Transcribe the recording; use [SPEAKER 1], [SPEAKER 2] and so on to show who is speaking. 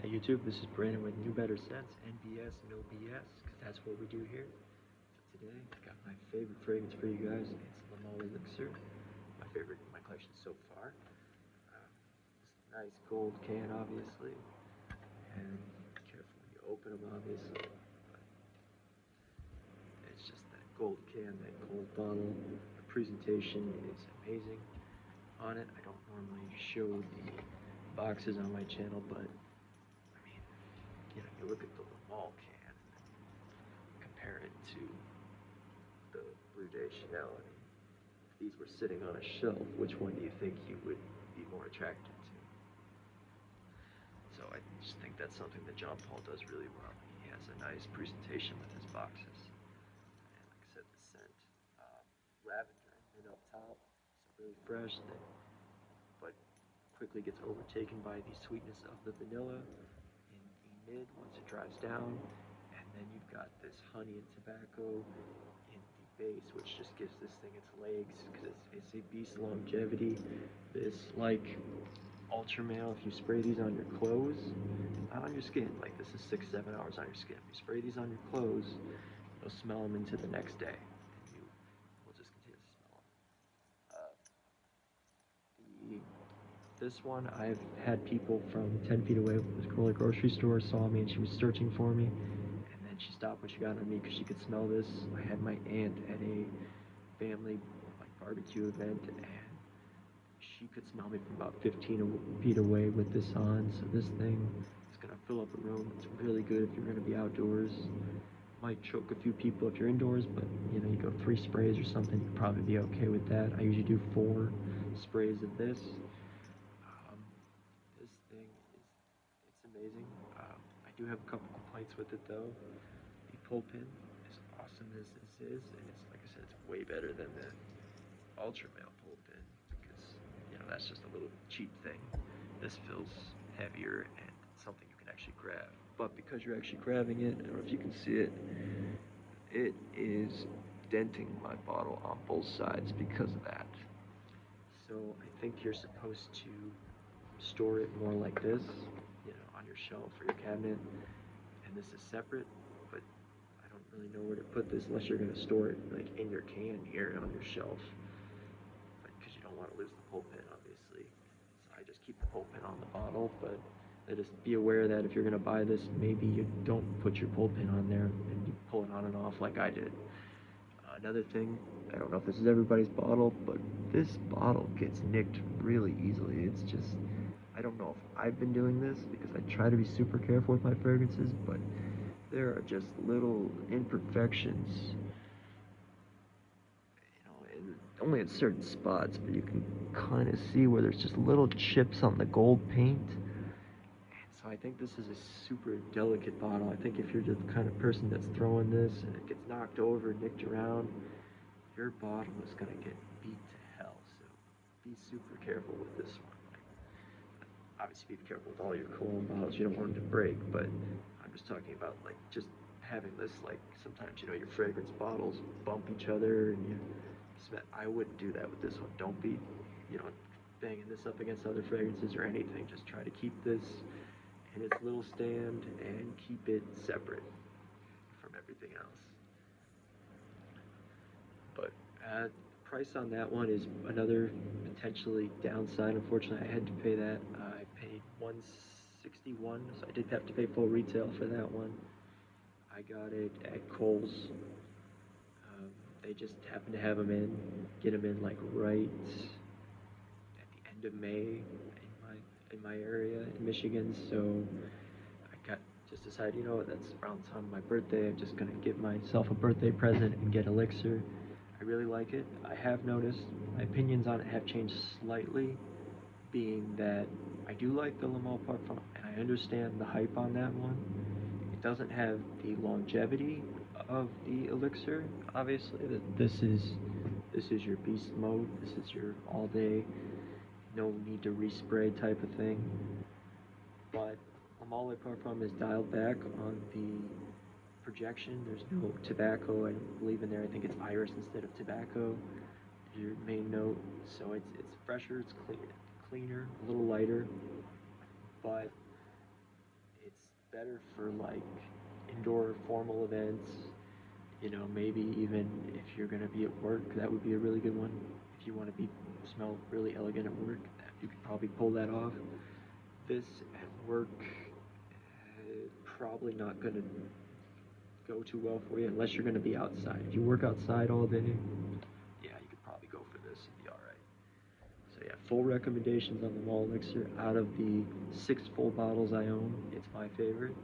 [SPEAKER 1] Hey YouTube, this is Brandon with New Better Sense, NBS, no BS, because that's what we do here. So today, I got my favorite fragrance for you guys. It's Lamol Elixir, my favorite in my collection so far. This nice gold can, obviously, and careful when you open them, obviously. But it's just that gold can, that gold bottle. The presentation is amazing on it. I don't normally show the boxes on my channel, but I mean, you look at the Lamol can and compare it to the Blue Day Chanel. I mean, if these were sitting on a shelf, which one do you think you would be more attracted to? So I just think that's something that John Paul does really well. He has a nice presentation with his boxes. And like I said, the scent, lavender and mint up top, so really fresh, but quickly gets overtaken by the sweetness of the vanilla in the mid once it dries down. And then you've got this honey and tobacco in the base, which just gives this thing its legs because it's a beast longevity. This, like ultra male, if you spray these on your clothes, not on your skin, like this is 6-7 hours on your skin. If you spray these on your clothes, you'll smell them into the next day, and you will just continue to smell them. This one, I've had people from 10 feet away. This girl at a grocery store saw me and she was searching for me. And then she stopped when she got on me because she could smell this. I had my aunt at a family barbecue event, and she could smell me from about 15 feet away with this on. So this thing is gonna fill up a room. It's really good if you're gonna be outdoors. Might choke a few people if you're indoors, but you go 3 sprays or something, you'd probably be okay with that. I usually do 4 sprays of this. This thing it's amazing. I do have a couple complaints with it though. The pull pin, as awesome as this is, and it's like I said, it's way better than the ultra male pull pin because that's just a little cheap thing. This feels heavier and something you can actually grab. But because you're actually grabbing it, I don't know if you can see it, it is denting my bottle on both sides because of that. So I think you're supposed to store it more like this, on your shelf or your cabinet, and this is separate, but I don't really know where to put this unless you're going to store it like in your can here on your shelf, because you don't want to lose the pulp pin, obviously. So I just keep the pulp pin on the bottle, but just be aware that if you're going to buy this, maybe you don't put your pulp pin on there and you pull it on and off like I did. Another thing, I don't know if this is everybody's bottle, but this bottle gets nicked really easily. It's just, I don't know if I've been doing this because I try to be super careful with my fragrances, but there are just little imperfections, only at certain spots, but you can kind of see where there's just little chips on the gold paint. And so I think this is a super delicate bottle. I think if you're the kind of person that's throwing this and it gets knocked over, nicked around, your bottle is going to get beat to hell. So be super careful with this one. Obviously, be careful with all your cologne bottles. You don't want them to break, but I'm just talking about just having this, sometimes your fragrance bottles bump each other and you smell. I wouldn't do that with this one. Don't be, you know, banging this up against other fragrances or anything. Just try to keep this in its little stand and keep it separate from everything else. But price on that one is another potentially downside. Unfortunately, I had to pay that. I paid $161, so I did have to pay full retail for that one. I got it at Kohl's. They just happened to have them get them in right at the end of May in my area in Michigan. So I just decided, that's around the time of my birthday. I'm just gonna give myself a birthday present and get Elixir. I really like it. I have noticed my opinions on it have changed slightly, being that I do like the Le Male Parfum, and I understand the hype on that one. It doesn't have the longevity of the Elixir, obviously. This is your beast mode. This is your all day, no need to respray type of thing. But Le Male Parfum is dialed back on the projection. There's no tobacco, I don't believe, in there. I think it's iris instead of tobacco, your main note. So it's fresher, it's cleaner, a little lighter, but better for like indoor formal events. You know, maybe even if you're gonna be at work, that would be a really good one. If you want to be smell really elegant at work, you could probably pull that off. This at work, probably not gonna go too well for you unless you're gonna be outside. If you work outside all day, yeah, you could probably go for this and be all right. So yeah, full recommendations on the malt elixir. Out of the 6 full bottles I own, it's my favorite.